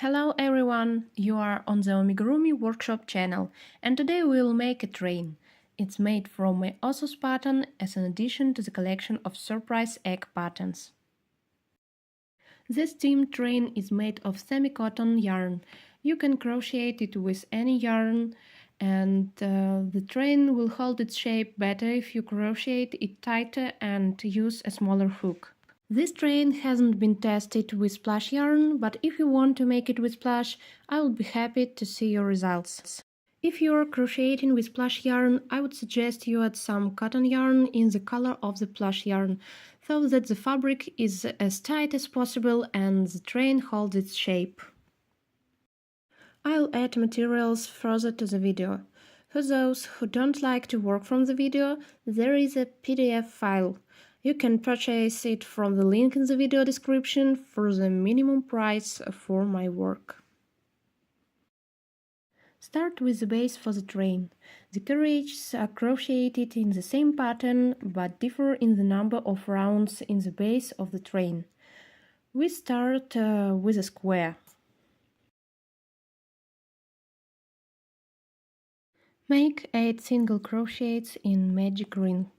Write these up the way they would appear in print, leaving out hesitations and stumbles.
Hello everyone, you are on the Omigurumi workshop channel and today we will make a train. It's made from my Osus pattern as an addition to the collection of surprise egg patterns. This steam train is made of semi-cotton yarn. You can crochet it with any yarn and the train will hold its shape better if you crochet it tighter and use a smaller hook. This train hasn't been tested with plush yarn, but if you want to make it with plush, I will be happy to see your results. If you are crocheting with plush yarn, I would suggest you add some cotton yarn in the color of the plush yarn, so that the fabric is as tight as possible and the train holds its shape. I'll add materials further to the video. For those who don't like to work from the video, there is a PDF file. You can purchase it from the link in the video description for the minimum price for my work. Start with the base for the train. The carriages are crocheted in the same pattern but differ in the number of rounds in the base of the train. We start with a square. Make 8 single crochets in magic ring.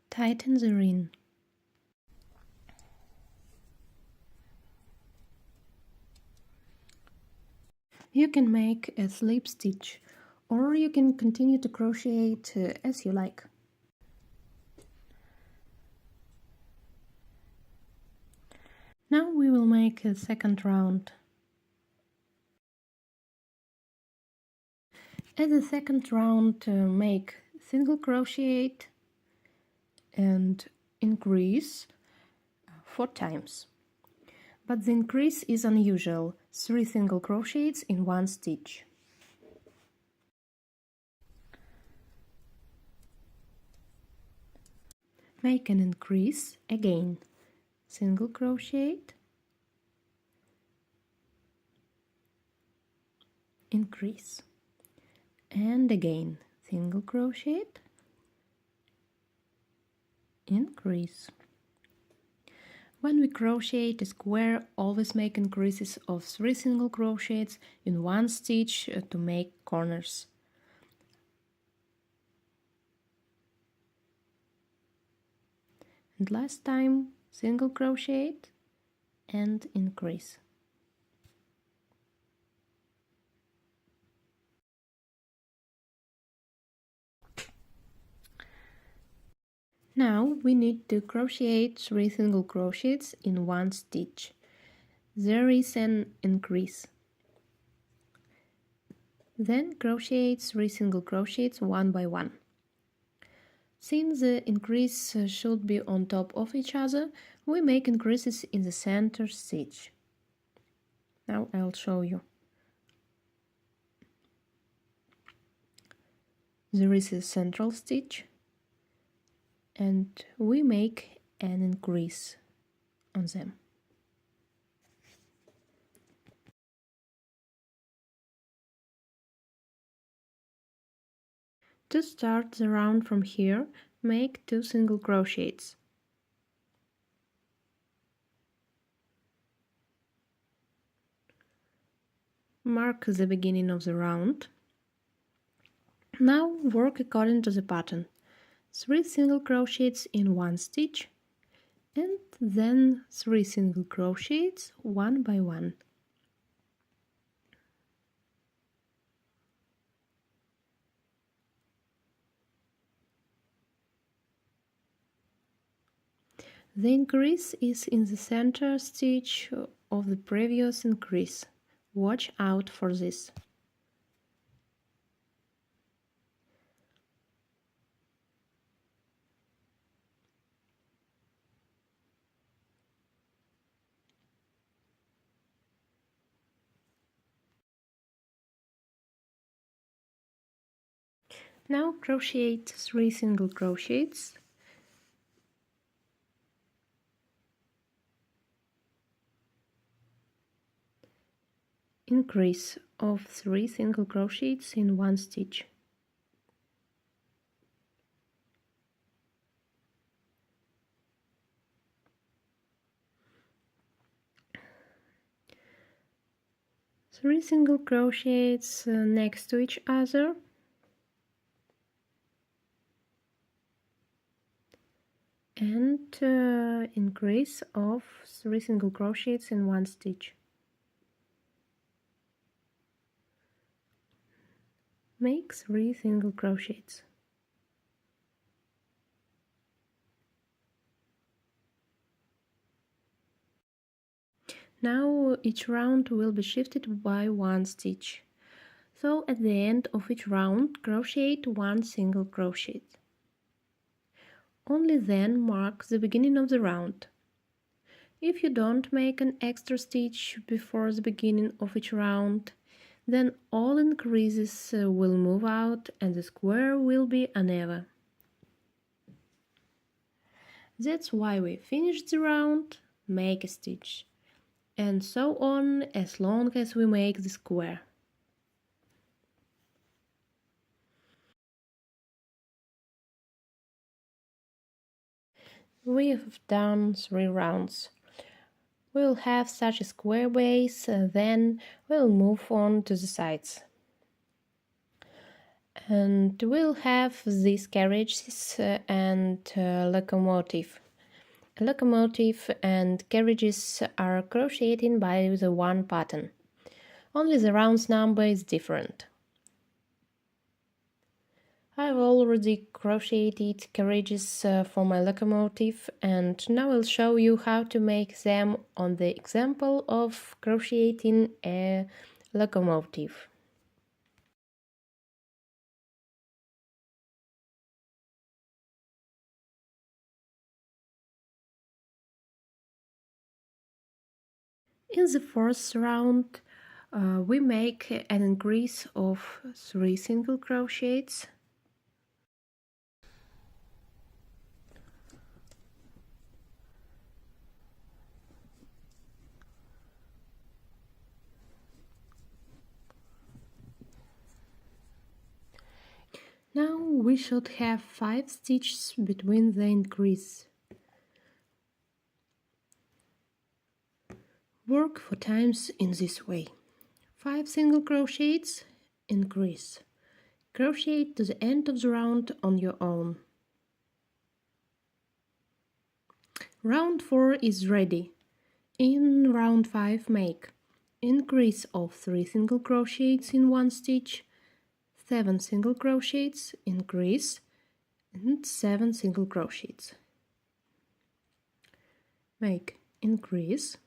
Tighten the ring. You can make a slip stitch, or you can continue to crochet it as you like. Now we will make a second round. At the second round, make single crochet and increase 4 times. But the increase is unusual, 3 single crochets in 1 stitch. Make an increase again, single crochet, increase, and again single crochet, increase. When we crochet a square, always make increases of 3 single crochets in 1 stitch to make corners. And last time, single crochet and increase. Now we need to crochet 3 single crochets in 1 stitch. There is an increase. Then crochet 3 single crochets one by one. Since the increase should be on top of each other, we make increases in the center stitch. Now I'll show you. There is a central stitch and we make an increase on them. To start the round from here, make 2 single crochets. Mark the beginning of the round. Now work according to the pattern. 3 single crochets in 1 stitch and then 3 single crochets one by one. The increase is in the center stitch of the previous increase. Watch out for this. Now crochet 3 single crochets. Increase of 3 single crochets in one stitch. Three single crochets next to each other. And increase of 3 single crochets in one stitch. Make 3 single crochets. Now each round will be shifted by one stitch. So at the end of each round, crochet 1 single crochet. Only then mark the beginning of the round. If you don't make an extra stitch before the beginning of each round, then all increases will move out and the square will be uneven. That's why we finish the round, make a stitch, and so on as long as we make the square. We've done 3 rounds. We'll have such a square base, then we'll move on to the sides. And we'll have these carriages and locomotive. A locomotive and carriages are crocheted by the one pattern. Only the rounds number is different. I've already crocheted carriages for my locomotive, and now I'll show you how to make them on the example of crocheting a locomotive. In the first round, we make an increase of 3 single crochets. Now we should have 5 stitches between the increase. Work 4 times in this way. 5 single crochets, increase. Crochet to the end of the round on your own. Round 4 is ready. In round 5 make increase of 3 single crochets in one stitch, 7 single crochets, increase, and 7 single crochets. Make increase,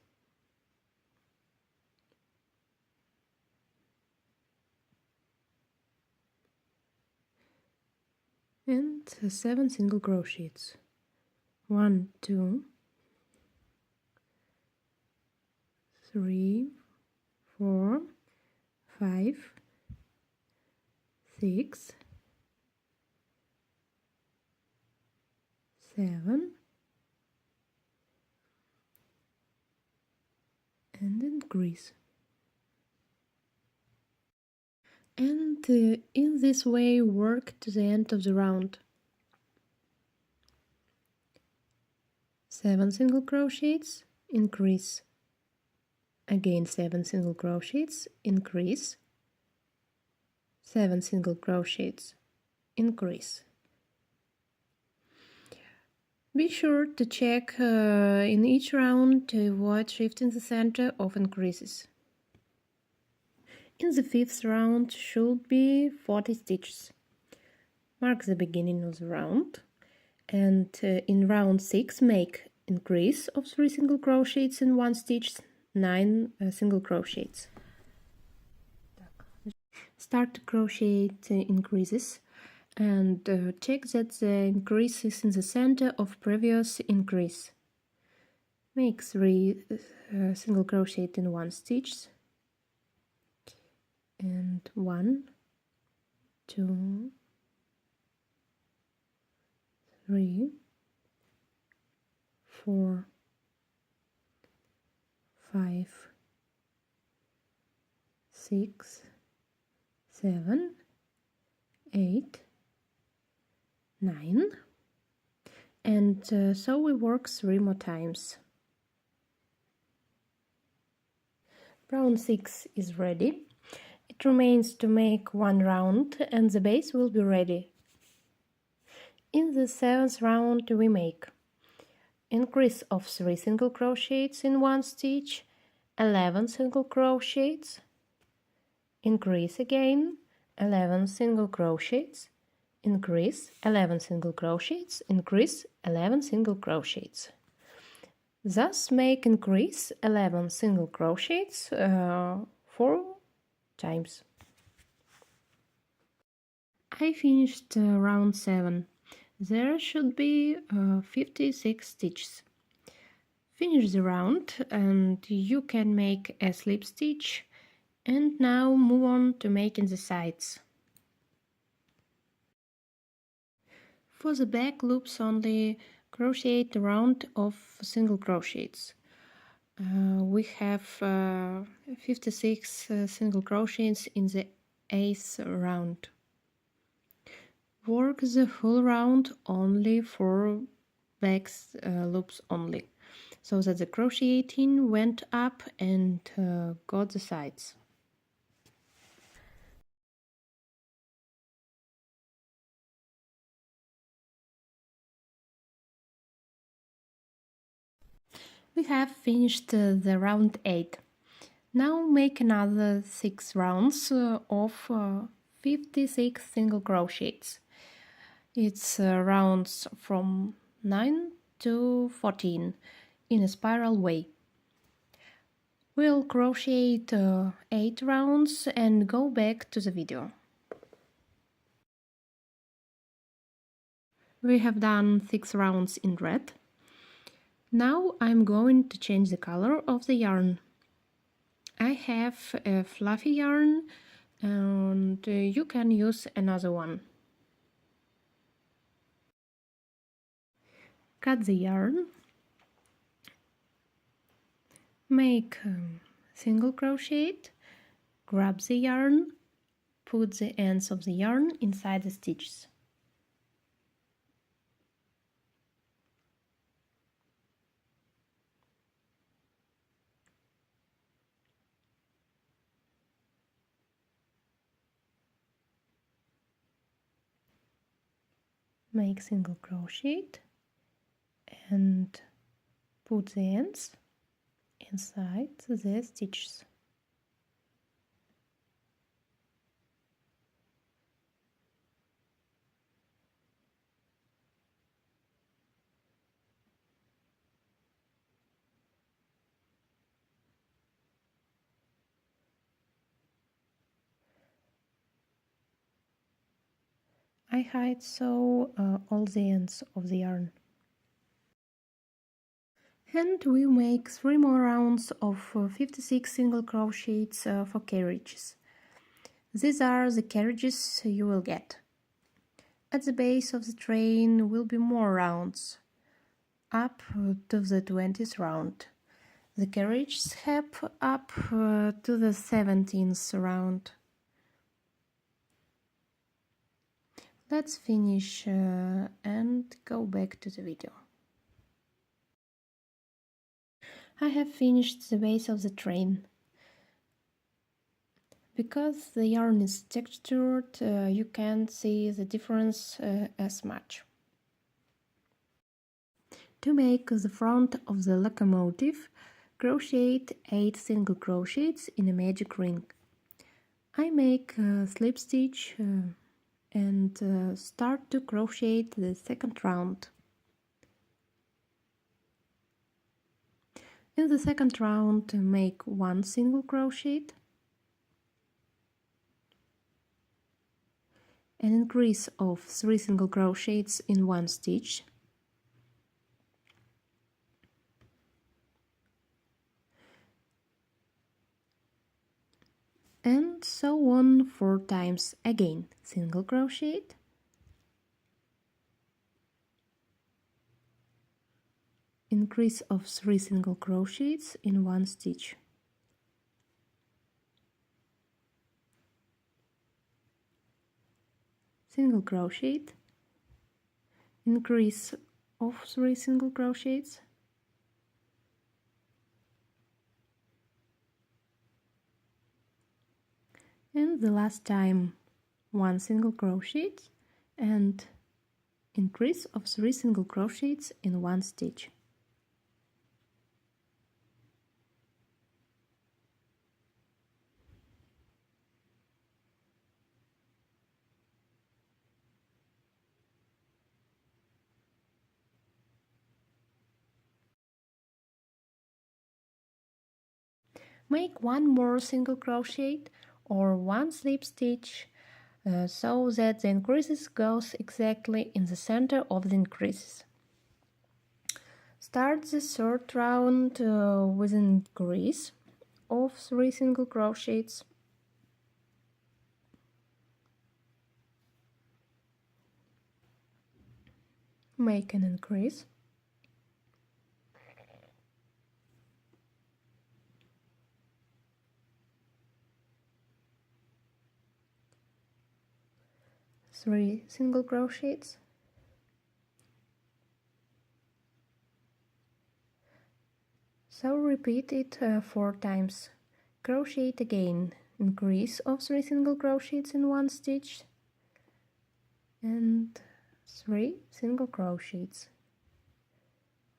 and 7 single crochets. 1, 2, 3, 4, 5, 6, 7, and increase. And in this way work to the end of the round. 7 single crochets, increase. Again 7 single crochets, increase. 7 single crochets, increase. Be sure to check in each round to avoid shifting the center of increases. In the 5th round should be 40 stitches. Mark the beginning of the round, and in round 6 make increase of 3 single crochets in one stitch, 9 single crochets. Start to crochet increases and check that the increase is in the center of previous increase. Make 3 single crochet in one stitch, and 1, 2, 3, 4, 5, 6, 7, 8, 9, and so we work 3 more times. Round 6 is ready. It remains to make 1 round and the base will be ready. In the 7th round we make increase of 3 single crochets in 1 stitch, 11 single crochets, increase again, 11 single crochets, increase, 11 single crochets, increase, 11 single crochets. Thus make increase 11 single crochets 4 times. I finished round 7. There should be 56 stitches. Finish the round and you can make a slip stitch, and now move on to making the sides. For the back loops only crochet a round of single crochets. We have 56 single crochets in the 8th round. Work the whole round only for back loops only, so that the crocheting went up and got the sides. We have finished the round 8. Now make another 6 rounds of 56 single crochets. It's rounds from 9 to 14 in a spiral way. We'll crochet 8 rounds and go back to the video. We have done 6 rounds in red. Now I'm going to change the color of the yarn. I have a fluffy yarn and you can use another one. Cut the yarn, make single crochet, grab the yarn, put the ends of the yarn inside the stitches. Make single crochet and put the ends inside the stitches. I hide sew all the ends of the yarn. And we make 3 more rounds of 56 single crochets for carriages. These are the carriages you will get. At the base of the train will be more rounds, up to the 20th round. The carriage step up to the 17th round. Let's finish and go back to the video. I have finished the base of the train. Because the yarn is textured, you can't see the difference as much. To make the front of the locomotive, crochet 8 single crochets in a magic ring. I make a slip stitch and start to crochet the second round. In the second round, make 1 single crochet, an increase of 3 single crochets in 1 stitch, and so on 4 times. Again, single crochet, increase of 3 single crochets in one stitch. Single crochet, increase of 3 single crochets, and the last time 1 single crochet and increase of 3 single crochets in one stitch. Make one more single crochet or one slip stitch so that the increases goes exactly in the center of the increases. Start the third round with an increase of 3 single crochets. Make an increase. Three single crochets. So repeat it 4 times. Crochet again. Increase of 3 single crochets in one stitch and 3 single crochets.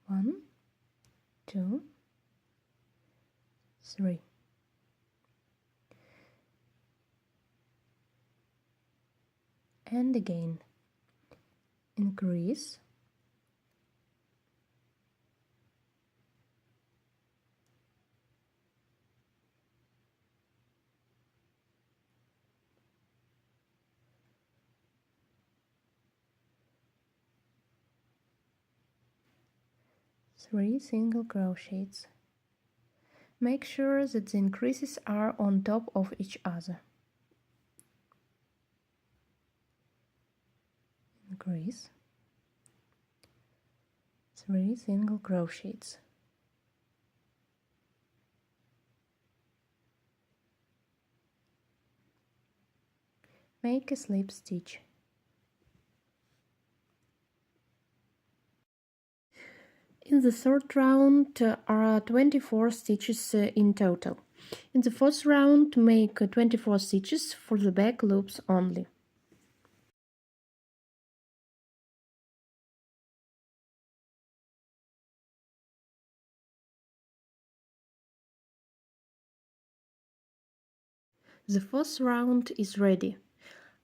1, 2, 3. And again. Increase. Three single crochets. Make sure that the increases are on top of each other. Increase. 3 single crochets. Make a slip stitch. In the third round are 24 stitches in total. In the fourth round, make 24 stitches for the back loops only. The fourth round is ready.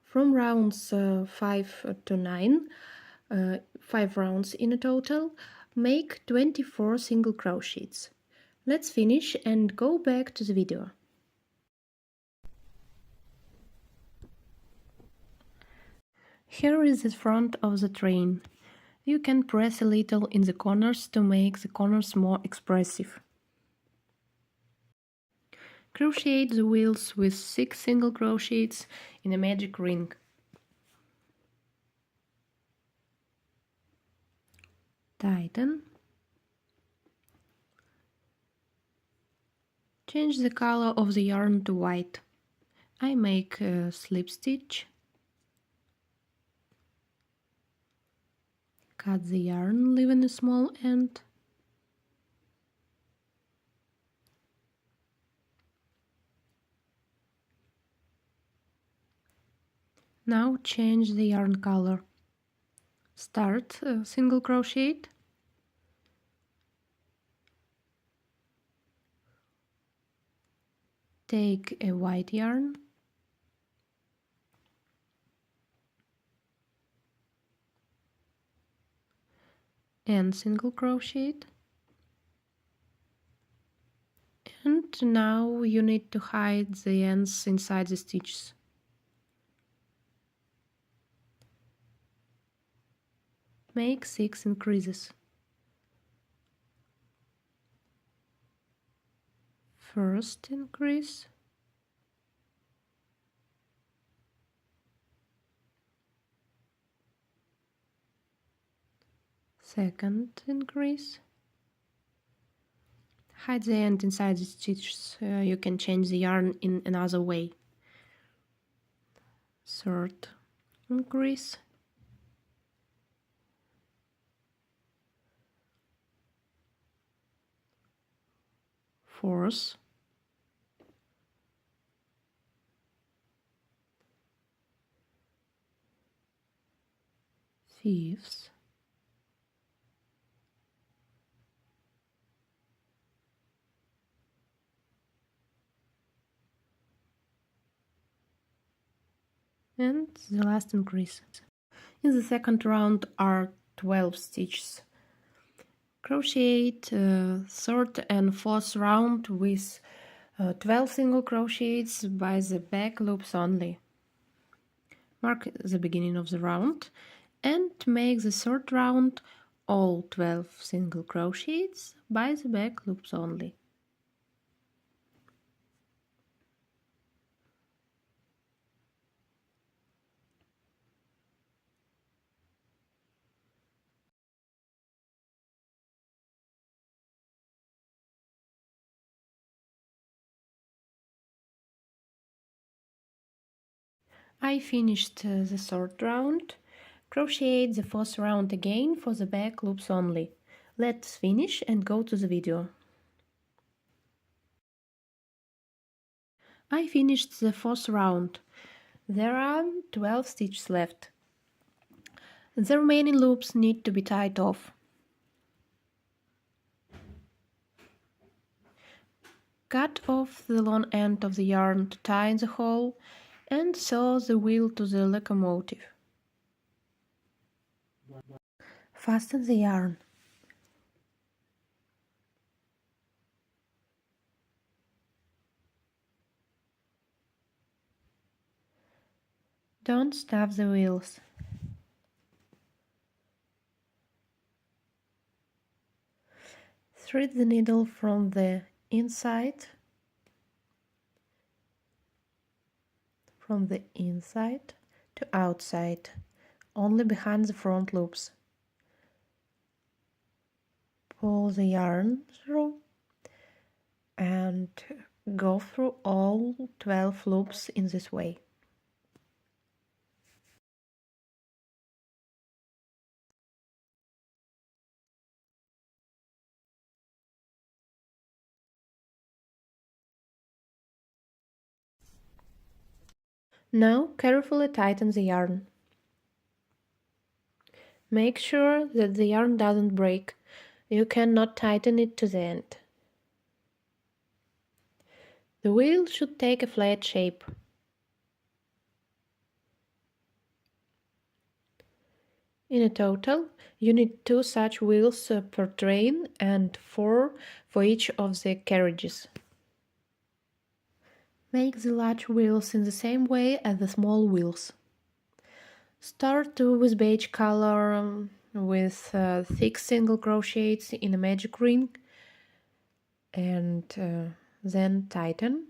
From rounds 5 to 9, 5 rounds in a total, make 24 single crochets. Let's finish and go back to the video. Here is the front of the train. You can press a little in the corners to make the corners more expressive. Crochet the wheels with 6 single crochets in a magic ring. Tighten. Change the color of the yarn to white. I make a slip stitch. Cut the yarn, leaving a small end. Now change the yarn color. Start a single crochet. Take a white yarn. And single crochet. And now you need to hide the ends inside the stitches. Make 6 increases. First increase. Second increase. hide the end inside the stitches. You can change the yarn in another way. Third increase. Fourth. Fifth. And the last increase. In the second round are 12 stitches. Crochet third and fourth round with 12 single crochets by the back loops only. Mark the beginning of the round and make the third round all 12 single crochets by the back loops only. I finished the third round. Crochet the fourth round again for the back loops only. Let's finish and go to the video. I finished the fourth round. There are 12 stitches left. The remaining loops need to be tied off. Cut off the long end of the yarn to tie in the hole and sew the wheel to the locomotive. Fasten the yarn. Don't stuff the wheels. Thread the needle from the inside to outside, only behind the front loops. Pull the yarn through and go through all 12 loops in this way. Now carefully tighten the yarn. Make sure that the yarn doesn't break. You cannot tighten it to the end. The wheel should take a flat shape. In a total, you need 2 such wheels per train and 4 for each of the carriages. Make the large wheels in the same way as the small wheels. Start with beige color with 6 single crochets in a magic ring and then tighten.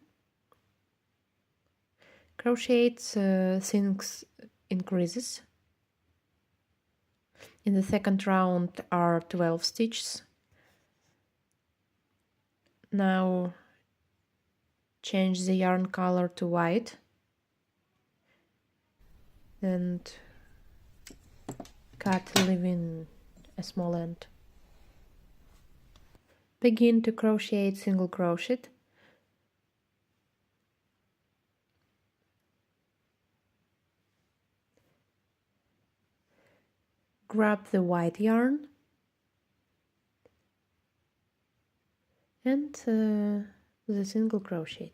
Crochet 6 increases. In the second round are 12 stitches. Now change the yarn color to white and cut, leaving a small end. Begin to crochet single crochet. Grab the white yarn and the single crochet.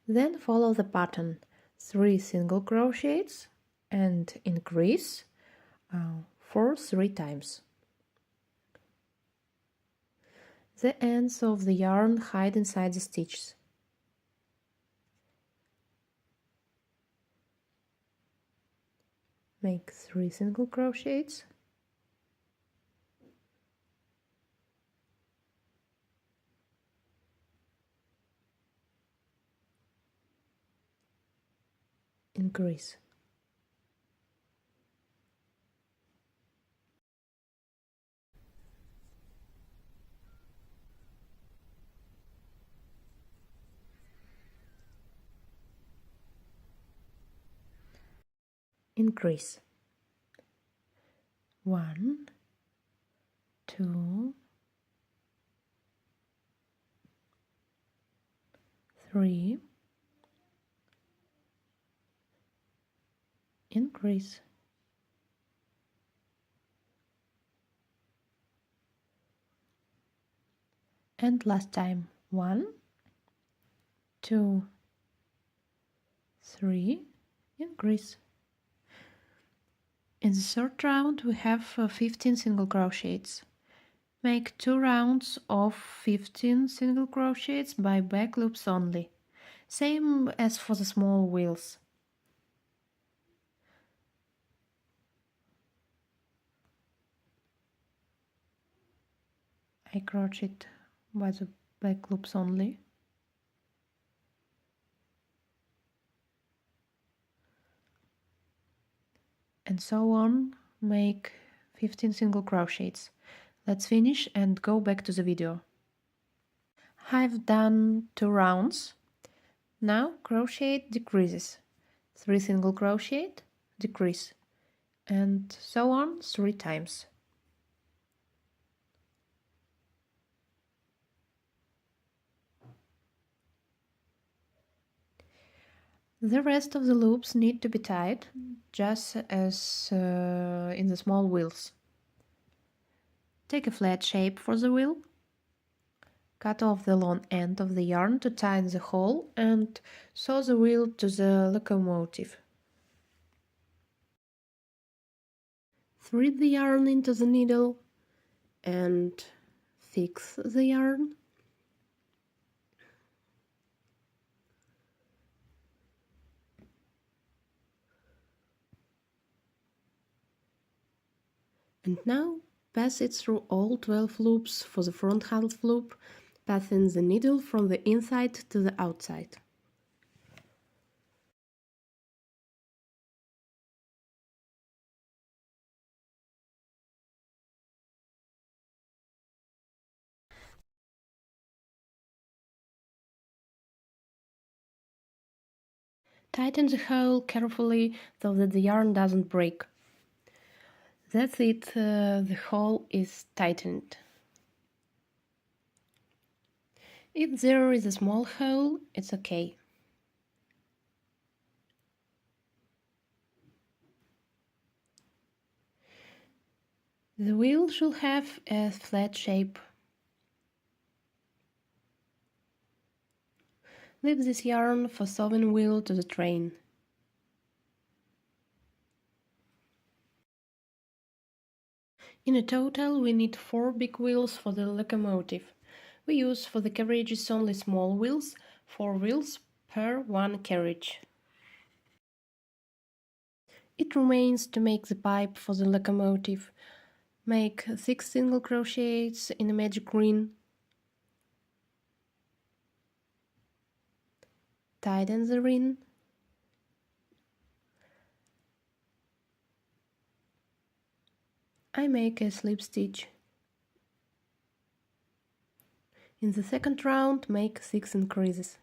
Then follow the pattern, 3 single crochets and increase for 3 times. The ends of the yarn hide inside the stitches. Make 3 single crochets. Increase. increase. 1, 2, 3, increase. And last time, 1, 2, 3, increase. In the third round we have 15 single crochets. Make 2 rounds of 15 single crochets by back loops only, same as for the small wheels. I crochet by the back loops only. And so on, make 15 single crochets. Let's finish and go back to the video. I've done 2 rounds. Now crochet decreases. 3 single crochet, decrease, and so on 3 times. The rest of the loops need to be tied, just as in the small wheels. Take a flat shape for the wheel, cut off the long end of the yarn to tie in the hole and sew the wheel to the locomotive. Thread the yarn into the needle and fix the yarn. And now pass it through all 12 loops for the front half loop, passing the needle from the inside to the outside. Tighten the hole carefully so that the yarn doesn't break. That's it, the hole is tightened. If there is a small hole, it's okay. The wheel should have a flat shape. Leave this yarn for sewing wheel to the train. In a total, we need 4 big wheels for the locomotive. We use for the carriages only small wheels, 4 wheels per 1 carriage. It remains to make the pipe for the locomotive. Make 6 single crochets in a magic ring. Tighten the ring. I make a slip stitch. In the second round, make 6 increases.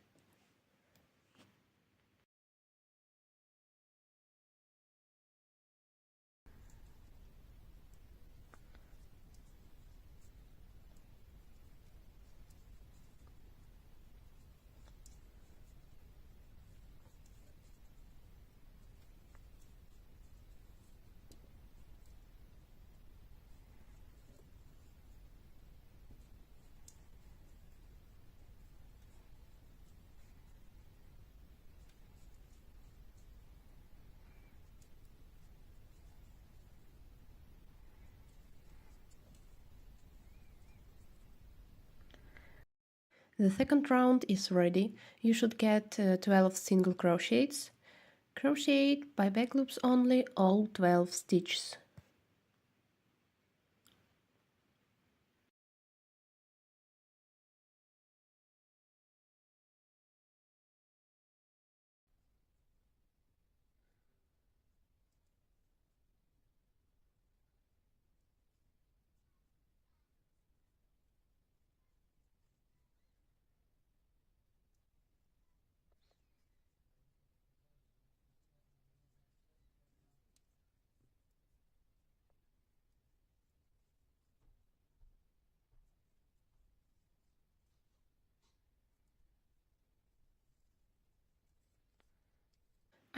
The second round is ready. You should get 12 single crochets. Crochet by back loops only all 12 stitches.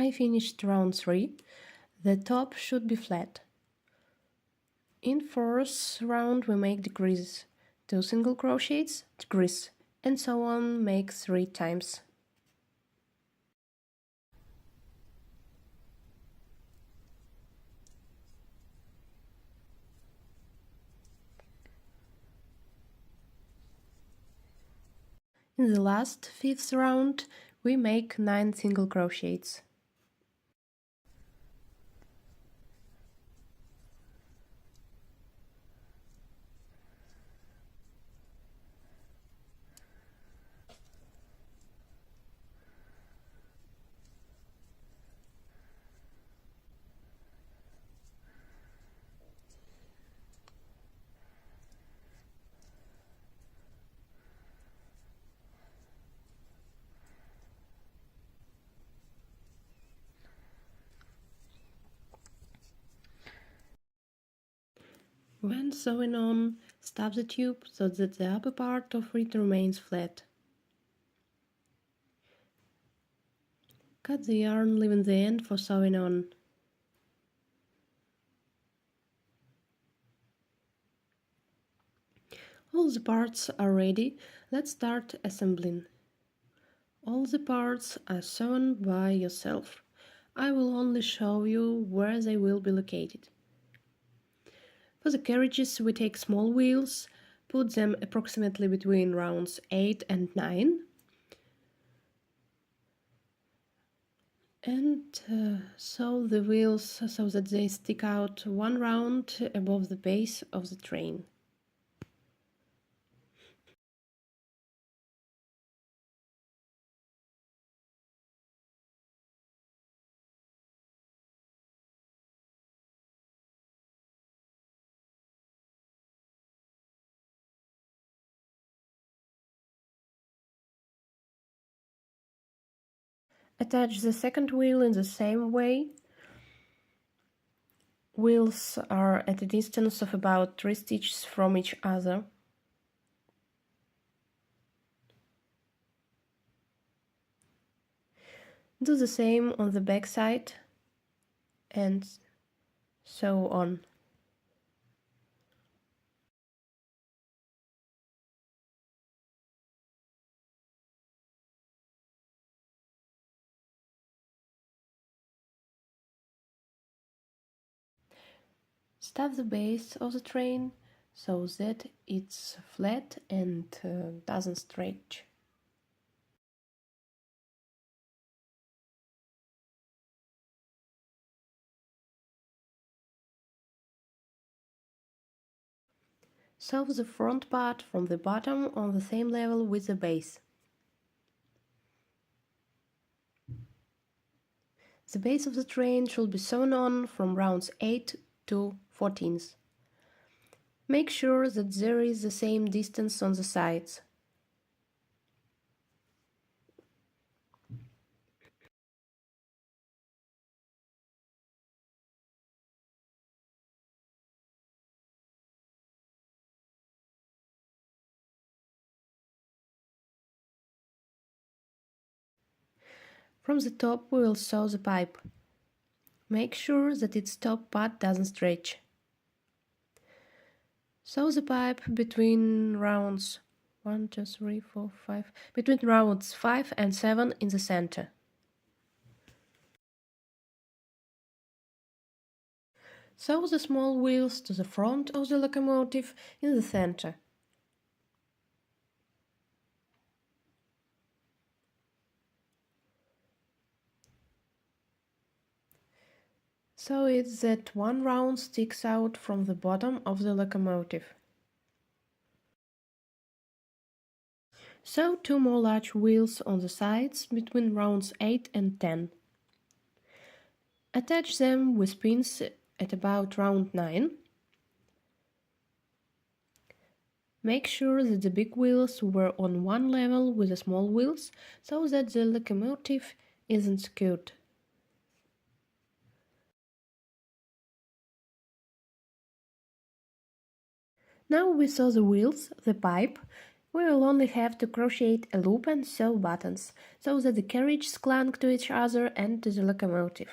I finished round 3. The top should be flat. In fourth round we make decreases. 2 single crochets, decrease, and so on, make 3 times. In the last, fifth round, we make 9 single crochets. When sewing on, stuff the tube so that the upper part of it remains flat. Cut the yarn, leaving the end for sewing on. All the parts are ready, let's start assembling. All the parts are sewn by yourself. I will only show you where they will be located. For the carriages we take small wheels, put them approximately between rounds 8 and 9, and sew the wheels so that they stick out 1 round above the base of the train. Attach the second wheel in the same way. Wheels are at a distance of about 3 stitches from each other. Do the same on the back side and so on. Stuff the base of the train so that it's flat and doesn't stretch. Sew the front part from the bottom on the same level with the base. The base of the train should be sewn on from rounds 8 to 14. Make sure that there is the same distance on the sides. From the top we will sew the pipe. Make sure that its top part doesn't stretch. Sew the pipe between rounds 1, 2, 3, 4, 5, between rounds 5 and 7 in the center. Sew the small wheels to the front of the locomotive in the center. So it's that 1 round sticks out from the bottom of the locomotive. Sew 2 more large wheels on the sides between rounds 8 and 10. Attach them with pins at about round 9. Make sure that the big wheels were on one level with the small wheels so that the locomotive isn't skewed. Now we sew the wheels, the pipe, We will only have to crochet a loop and sew buttons, so that the carriages cling to each other and to the locomotive.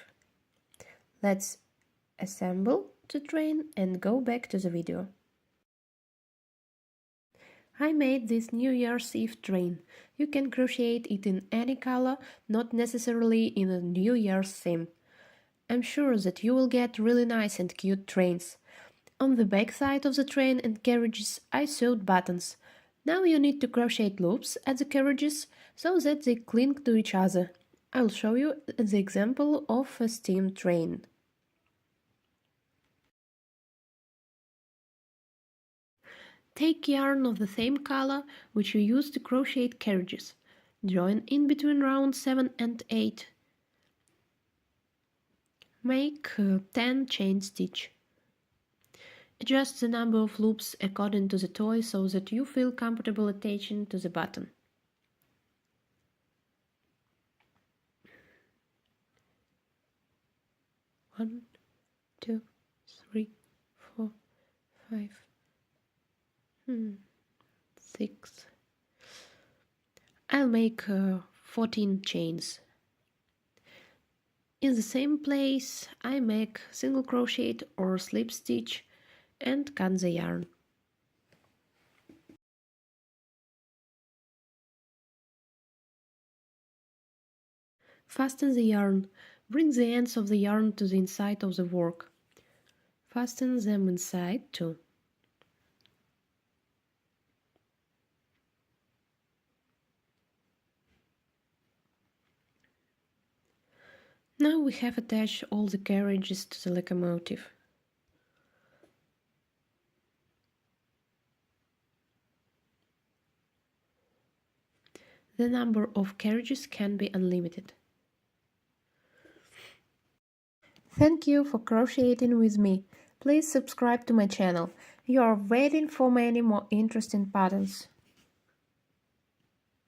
Let's assemble the train and go back to the video. I made this New Year's Eve train. You can crochet it in any color, not necessarily in a New Year's theme. I'm sure that you will get really nice and cute trains. On the back side of the train and carriages I sewed buttons. Now you need to crochet loops at the carriages so that they cling to each other. I'll show you the example of a steam train. Take yarn of the same color which you use to crochet carriages. Join in between round 7 and 8. Make 10 chain stitch. Adjust the number of loops according to the toy so that you feel comfortable attaching to the button. One, 2, 3, 4, 5, 6. I'll make 14 chains. In the same place I make single crochet or slip stitch and cut the yarn. Fasten the yarn. Bring the ends of the yarn to the inside of the work. Fasten them inside too. Now we have attached all the carriages to the locomotive. The number of carriages can be unlimited. Thank you for crocheting with me. Please subscribe to my channel. You are waiting for many more interesting patterns.